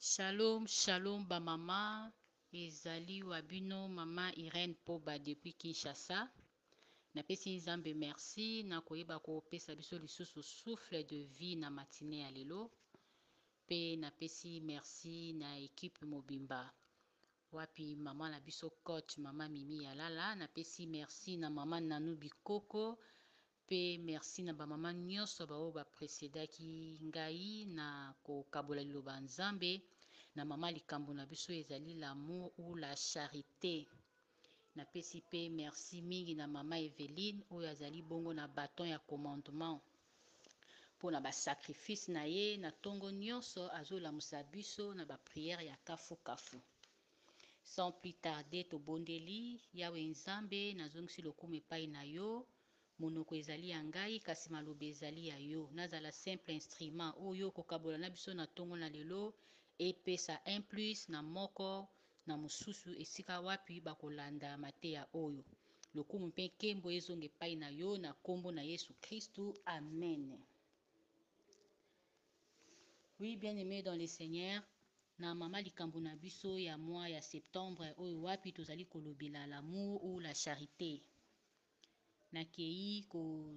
Shalom, shalom ba mama. Ezali wabino mama Irene Poba depuis Kinshasa. Napesi nzambe merci na koyeba kopesa biso lisusu souffle de vie na matinée ya lelo. Pe napesi merci na équipe mobimba. Wapi mama na biso coach mama Mimi Yalala. Napesi merci na mama Nanou Bikoko. Pe merci na ba mama nyonso bao ba précédaki ngai na kokabola liloba nzambe. Na mama likambo na biso ezali l'amour ou la charité. Napesi pe merci mingi na mama Evelyne oyo azali bongo na bâton ya commandement mpona basacrifice na ye na ntongo nyonso azolamusa biso na bapriere ya kafu-kafu. Sans plus tarder tobondeli yawe nzambe nazongisi lokumu epai na yo. Monoko ezali ya ngai kasi maloba ezali ya yo. Nazala simple instrument oyo kokabola na biso na ntongo na lelo epesa un plus na moko na mosusu esika wapi bakolanda mateya oyo. Lokumu mpe nkembo ezonga epai na yo na kombo na Yesu Kristu. Amen. Oui, bien-aimé dans le Seigneur, na mama likambo na biso ya mois ya septembre oyo wapi tozali kolobela l'amour ou la charité. Nakei ko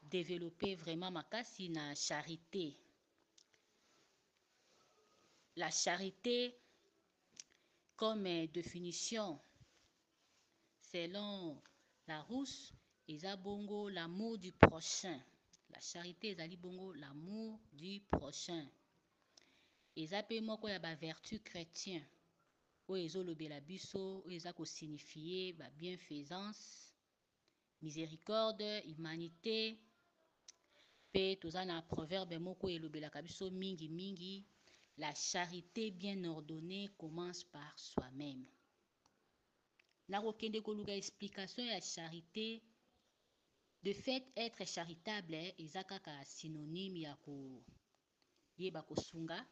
développer vraiment makasi na charité. La charité comme définition selon la Rousse eza bongo l'amour du prochain. La charité ezali bongo l'amour du prochain. Eza pe moko ya ba vertu chrétien oyo ezolobela biso oyo eza ko signifier ba bienfaisance, miséricorde, humanité. Pe toza na proverbe moko elobelaka biso mingi mingi. La charité bien ordonnée commence par soi-même. Nakokende koluka explication ya charité. De fait, être charitable eza kaka synonyme ya koyeba kosunga.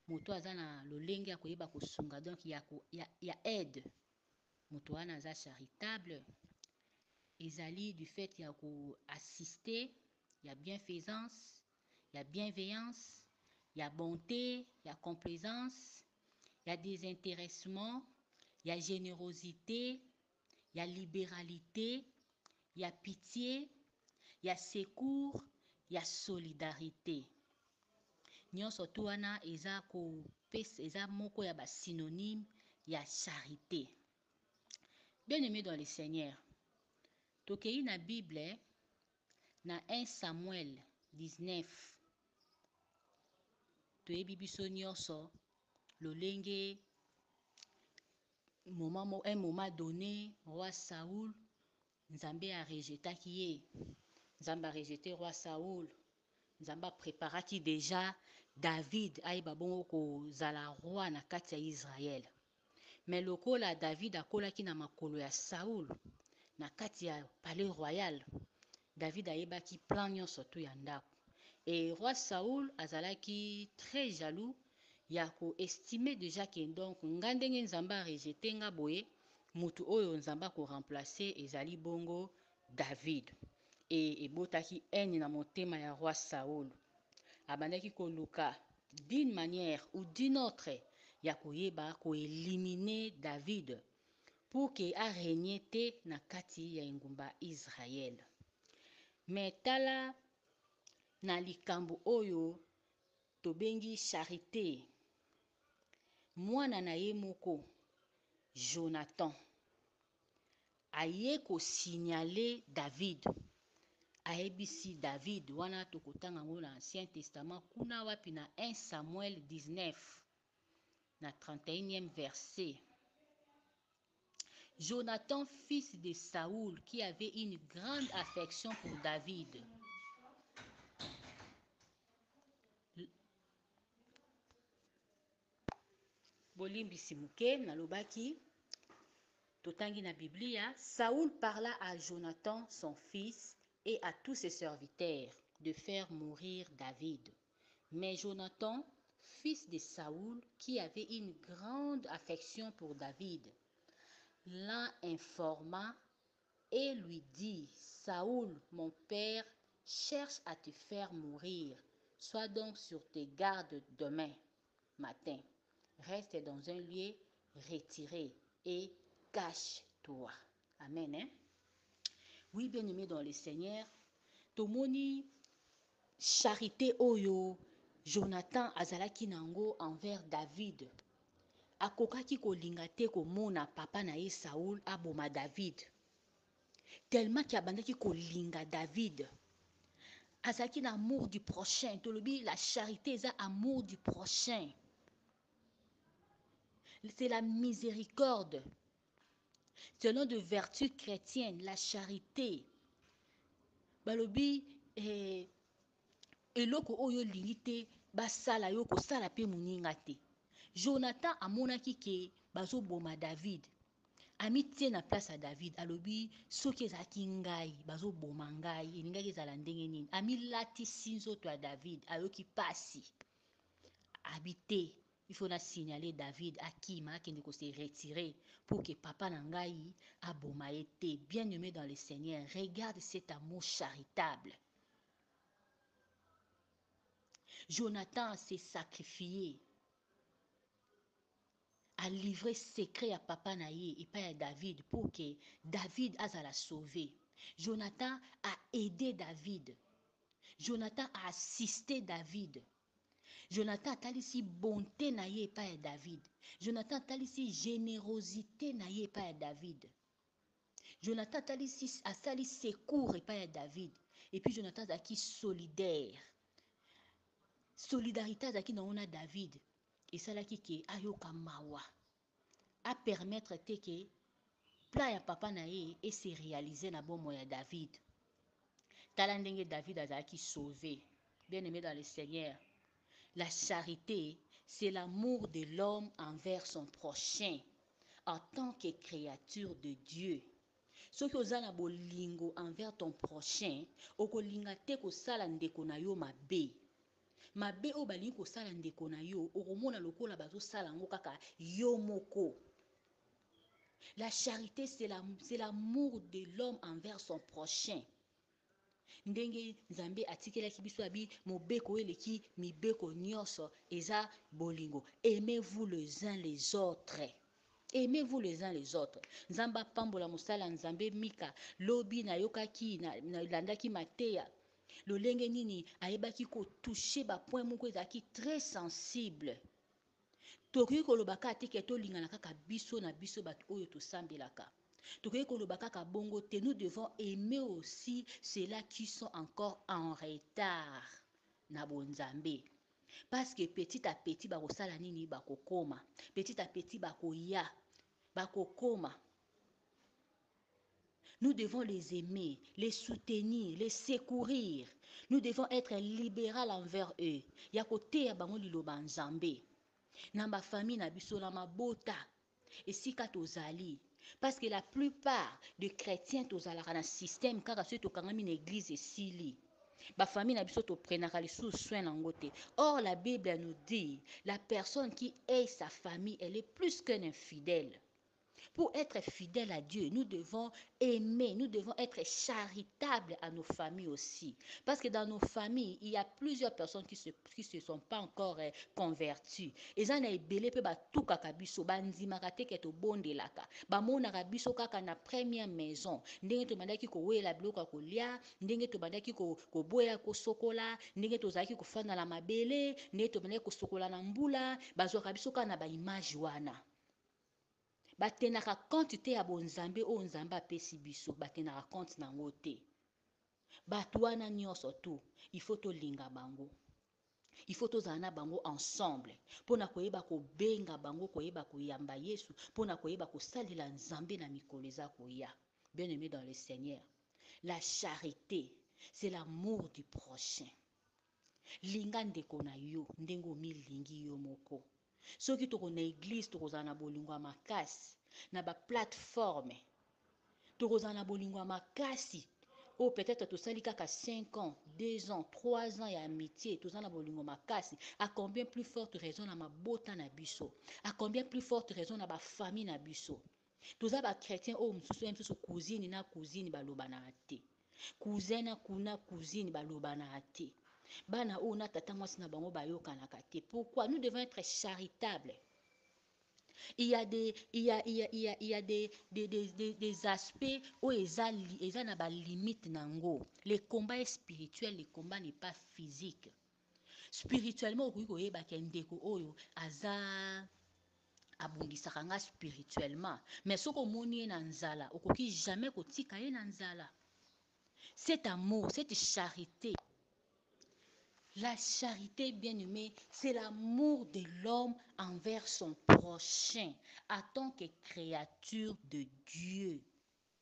Moto aza na lolenge ya koyeba kosunga, donc ya aide. Moto wana aza charitable. Ezali du fait ya ko assister, ya bienfaisance, ya bienveillance, ya bonté, ya complaisance, ya désintéressement, ya générosité, ya libéralité, ya pitié, ya secours, ya solidarité. Nyonso tu wana eza moko ya ba synonyme ya charité. Bien-aimé dans le Seigneur, tokei na Bible na 1 Samuel 19. Toyebi biso nyonso lolenge un moment donné roi Saoul Nzambe a rejetaki ye. Nzambe a rejeté roi Saoul. Nzambe a préparaki déjà David ayeba bongo kozala roi na kati ya Israël. Mais lokola David akolaki na makolo ya Saoul na kati ya palais royal, David ayebaki plan nyonso tu ya ndako. Et roi Saoul azalaki très jaloux ya ko estimer déjà que donc nga ndenge Nzambe a rejeté nga boye mutu oyo Nzambe ko remplacer ezali bongo David. Et ebotaki haine na motema ya roi Saoul. Abandaki koluka d'une manière ou d'une autre ya koyeba ko éliminer David pour que a régner te na kati ya engumba Israël. Mais tala na likambo oyo tobengi charité. Mwana na ye moko Jonathan aye ko signaler David. Aebisi David wana tokotanga ngo na Ancien Testament kuna wapi na 1 Samuel 19 na 31e verset. Jonathan, fils de Saoul, qui avait une grande affection pour David. Bolimbisi muke nalobaki totangi na Biblia, Saoul parla à Jonathan son fils et à tous ses serviteurs de faire mourir David. Mais Jonathan, fils de Saoul, qui avait une grande affection pour David, l'en informa et lui dit, Saoul, mon père, cherche à te faire mourir. Sois donc sur tes gardes demain. matin. Reste dans un lieu retiré et cache-toi. Amen. Hein? Oui, bien-aimé dans le Seigneur, tomoni charité oyo Jonathan azalaki nango envers David. Akokaki kolinga te komona papa na ye Saoul aboma David. Tellement ki abandaki kolinga David. Azalaki na amour du prochain. Tolobi la charité eza amour du prochain. C'est la miséricorde. C'est l'un de vertus chrétiennes, la charité. Balobi eloko oyo lingi te basala yo kosala pe moninga te. Jonathan amonaki ke bazoboma David. Amitie na place ya David alobi soki ezalaki ngai bazoboma ngai elingaki ezala ndenge nini. Amilatisi nzoto ya David ayoki pasi. Habité. Il faut signaler David akima akende ko se retirer pour que papa na ngai aboma ete. Bien-aimé dans le Seigneur, regarde cet amour charitable. Jonathan s'est sacrifié, a livré secret à papa na ye et pas à David pour que David azala sauvé. Jonathan a aidé David. Jonathan a assisté David. Jonathan a talisi bonté na ye pa ya David. Jonathan a talisi générosité na ye pa ya David. Jonathan a talisi asali secours pa ya David. Et puis Jonathan a qui solidaire. Solidarité a qui na ona David. Et ça là qui ayoka mawa. A permettre te que plan ya papa na ye et se réaliser na bon moya David. Talandenge David a qui sauvé. Bien aimé dans le Seigneur. La charité, c'est l'amour de l'homme envers son prochain en tant que créature de Dieu. Ce que vous avez bolingo envers ton prochain, okolinga te ko sala ndeko na yo mabe. Mabe o balingi ko sala ndeko na yo, okomona lokola bazo sala ngo kaka yo moko. La charité, c'est l'amour de l'homme envers son prochain. Ndenge Nzambe atikelaki biso abi mobeko eleki mibeko nyonso eza bolingo. Aimez-vous les uns les autres. Aimez-vous les uns les autres. Nzamba pambola musala Nzambe Mika lobi na yokaki na landaki mateya. Lolenge nini ayebaki ko toucher ba point moko ezaki très sensible. Tokoki kolobaka te ke tolingana kaka biso na biso bato oyo tosambelaka. Nous devons aimer aussi ceux-là qui sont encore en retard na bonzambe. Parce que petit à petit bakosala nini bakokoma. Petit à petit bakoya bakokoma. Nous devons les aimer, les soutenir, les secourir. Nous devons être libéral envers eux. Ya kote ya bango liloba nzambe. Na ba famille na biso na mabota. Esika tozali. Parce que la plupart des chrétiens tozalaka na système kaka soki tokangami na église esili. Ba famille na biso toprenaka lisusu soin nango te. Or la Bible nous dit la personne qui hait sa famille, elle est plus qu'un infidèle. Pour être fidèle à Dieu, nous devons aimer, nous devons être charitables à nos familles aussi. Parce que dans nos familles, il y a plusieurs personnes qui se sont pas encore converties. Et ça n'a belé pe ba tout kaka biso banzimaka te keto bondelaka. Ba monaka biso kaka na première maison. Ndenge to bandaki ko wela biloko kolia, ndenge to bandaki ko boya ko sokola, ndenge to zaki ko fanda la mabele, ndenge to bandaki ko sokola na mbula, bazwaka biso kana ba image wana. Batenaka quantité ya bonzambe o nzambe apesi biso batenaka compte nango te. Bato wana nyonso tu il faut tolinga bango. Il faut tozala na bango ensemble pona koyeba kobenga bango koyeba koyamba Yesu pona koyeba kosalela nzambe na mikolo eza koya. Bien-aimé dans le Seigneur, la charité, c'est l'amour du prochain. Linga ndeko na yo ndenge omilingi yo moko. Soki toko na église tokozala na bolingo makasi na ba plateforme tokozala na bolingo makasi ou peut-être tosali kaka 5 ans 2 ans 3 ans ya amitié tozala na bolingo makasi à combien plus forte raison na mabota na biso à combien plus forte raison na ba famille na biso toza ba chrétien o mususu cousine na cousine baloba na te cousin na kuna cousine baloba na te Bana o na tata mwasi na bango bayokanaka te. Pourquoi? Nous devons être charitables. Il y a des aspects où ils ont des limites. Le combat est spirituel, le combat n'est pas physique. Spirituellement, oyo aza abundisaka nga spirituellement. Mais ce qu'on moni na nzala, okoki jamais kotika ye na nzala. Cet amour, cette charité. La charité, bien-aimé, c'est l'amour de l'homme envers son prochain, en tant que créature de Dieu.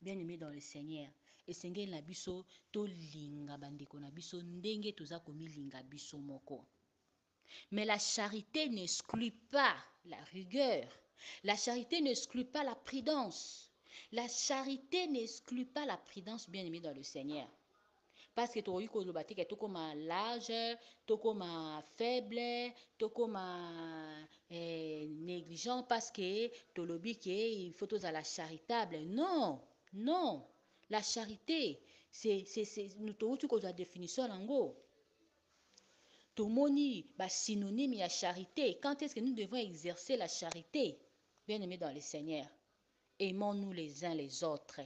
Bien-aimé dans le Seigneur. Et Seigneur na biso to linga bandeko na biso ndenge toza komi linga biso moko. Mais la charité n'exclut pas la rigueur. La charité n'exclut pas la prudence. La charité n'exclut pas la prudence, bien-aimé dans le Seigneur. Parce que tu as comme large, tu comme faible, tu comme négligent, parce que tu il faut tous à la charitable. Non, non. La charité, c'est nous avons la définition en gros. Tomoni, synonyme à charité. Quand est-ce que nous devons exercer la charité? Bien-aimés dans le Seigneur, aimons-nous les uns les autres.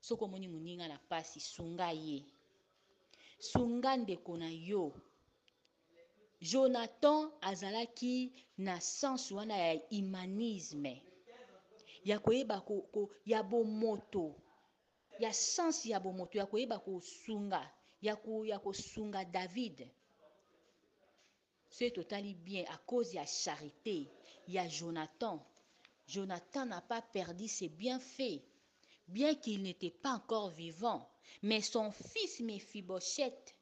Ce que moni muninga na pasi sunga ye. Sunga ndeko na yo. Jonathan azalaki na sens wana ya humanisme. Ya koyeba ya bomoto. Ya sens ya bomoto ya koyeba ko sunga. Ya ko sunga David. C'est totalement bien à cause de la charité. Il y a Jonathan. Jonathan n'a pas perdu ses bienfaits, bien qu'il n'était pas encore vivant. Mais son fils Mephibosheth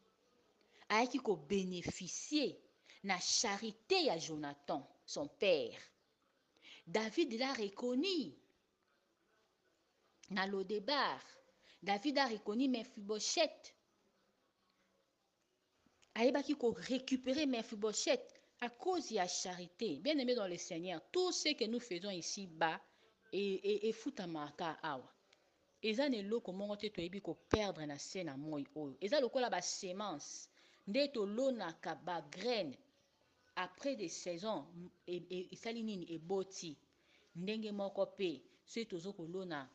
a bénéficié de la charité à Jonathan, son père. David l'a reconnu. Dans le débat, David a reconnu Mephibosheth. Aïbaki ko récupérer Mephibosheth à cause de la charité. Bien aimé dans le Seigneur, tout ce que nous faisons ici bas et futamaka awa. Eza ne loko mongo te toyebi ko perdre na se na moi oyo. Eza lokola ba semence nde to lonaka ba graine après des saisons et sali nini eboti ndenge moko pe se tozo ko lona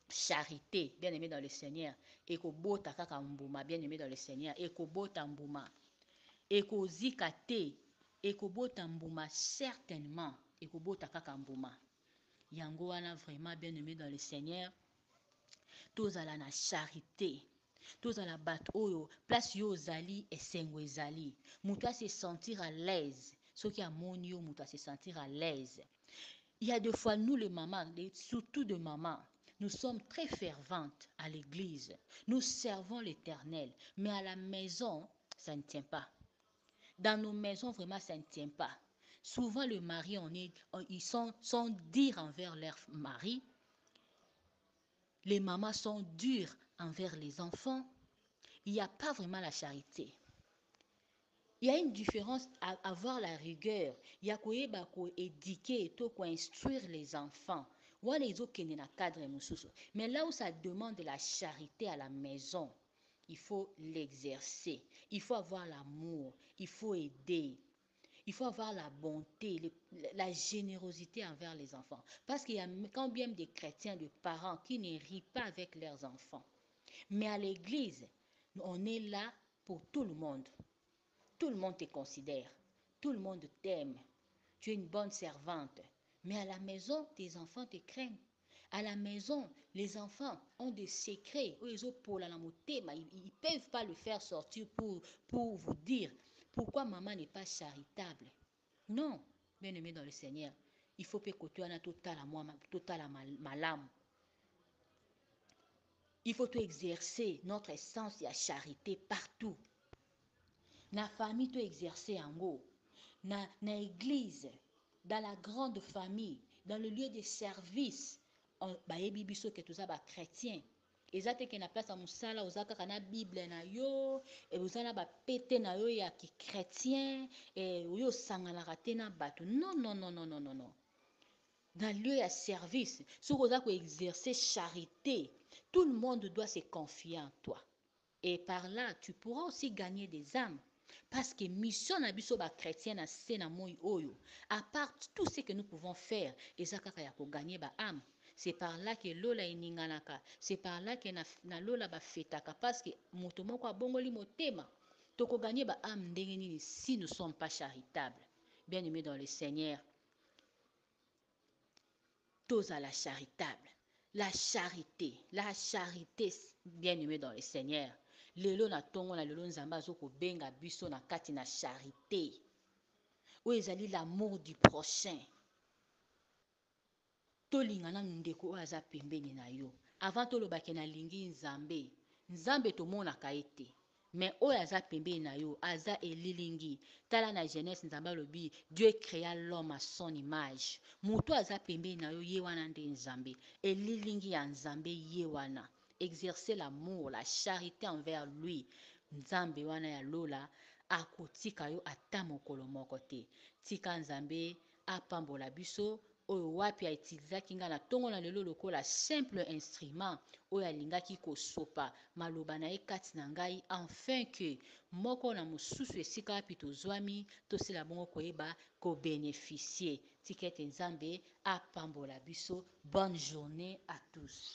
charité, bien aimé dans le Seigneur, et ko bota kaka mbuma, bien aimé dans le Seigneur, et ko bota mbuma, et ko zikate, et ko bota mbuma, certainement, et ko bota kaka mbuma. Yango wana vraiment, bien aimé dans le Seigneur, tous à la charité, tous à la batte oyo, place yo zali et sengo zali, mouta se sentir à l'aise, ce qui a mon yo, mouta se sentir à l'aise. Il y a des fois, nous les mamans, surtout de mamans, nous sommes très ferventes à l'église. Nous servons l'Éternel. Mais à la maison, ça ne tient pas. Dans nos maisons, vraiment, ça ne tient pas. Souvent, le mari, ils sont durs envers leur mari. Les mamans sont dures envers les enfants. Il n'y a pas vraiment la charité. Il y a une différence à avoir la rigueur. Il y a quoi éduquer et quoi instruire les enfants. Mais là où ça demande de la charité à la maison, il faut l'exercer. Il faut avoir l'amour. Il faut aider. Il faut avoir la bonté, la générosité envers les enfants. Parce qu'il y a combien de chrétiens, de parents qui ne rient pas avec leurs enfants. Mais à l'église, on est là pour tout le monde. Tout le monde te considère. Tout le monde t'aime. Tu es une bonne servante. Mais à la maison, tes enfants te craignent. À la maison, les enfants ont des secrets. Ils ne peuvent pas le faire sortir pour vous dire pourquoi maman n'est pas charitable. Non, bien aimé dans le Seigneur, il faut que tu aies total malam. Il faut exercer notre essence de charité partout. Na famille, tu exercer en haut. Na église, dans la grande famille, dans le lieu de service, bayebi biso ke toza ba chrétien. Eza te ke na place ya musala ozaka kana Bible na yo, et ozana ba pete na yo ya ki chrétien, et yo sanganaka te na bato. Non, non, non, non, non, non, non. Dans le lieu de service, si vous avez exercer charité, tout le monde doit se confier en toi. Et par là, tu pourras aussi gagner des âmes. Parce que mission na biso ba chrétien na se na moi oyo, à part tout ce que nous pouvons faire, eza kaka ya ko gagner ba âme. C'est par là que lola eninganaka, c'est par là que na lola ba fetaka, parce que moto moko abongoli motema. Toko gagner ba âme ndenge nini si nous ne sommes pas charitables. Bien-aimés dans le Seigneur, tozala charitable. La charité, bien-aimés dans le Seigneur. Lelo na tongo na lelo nzamba zoko benga biso na kati na charité. Ou ezali l'amour du prochain. Tolingana ndeko oyo aza pembeni na yo. Avant tolobake na lingi nzambe. Nzambe tomonaka ete. Mais oyo aza pembeni na yo, aza elilingi. Tala na Genèse nzambe alobi, Dieu créa l'homme à son image. Mutu aza pembeni na yo, ye wana nde nzambe. Elilingi ya nzambe ye wana. Exercer l'amour, la charité envers lui. Nzambe wana ya lola, akotika yo ata mokolo moko te. Tika nzambe apambola biso, oyo wapi aitilisaki nga na tongo na lelo lokola simple instrument oyo alingaki kosopa maloba na ye kati na ngai, afin que moko na mosusu esika wapi tozwami tosila bongo koyeba kobénéficie. Tika ete nzambe apambola biso. Bonne journée à tous.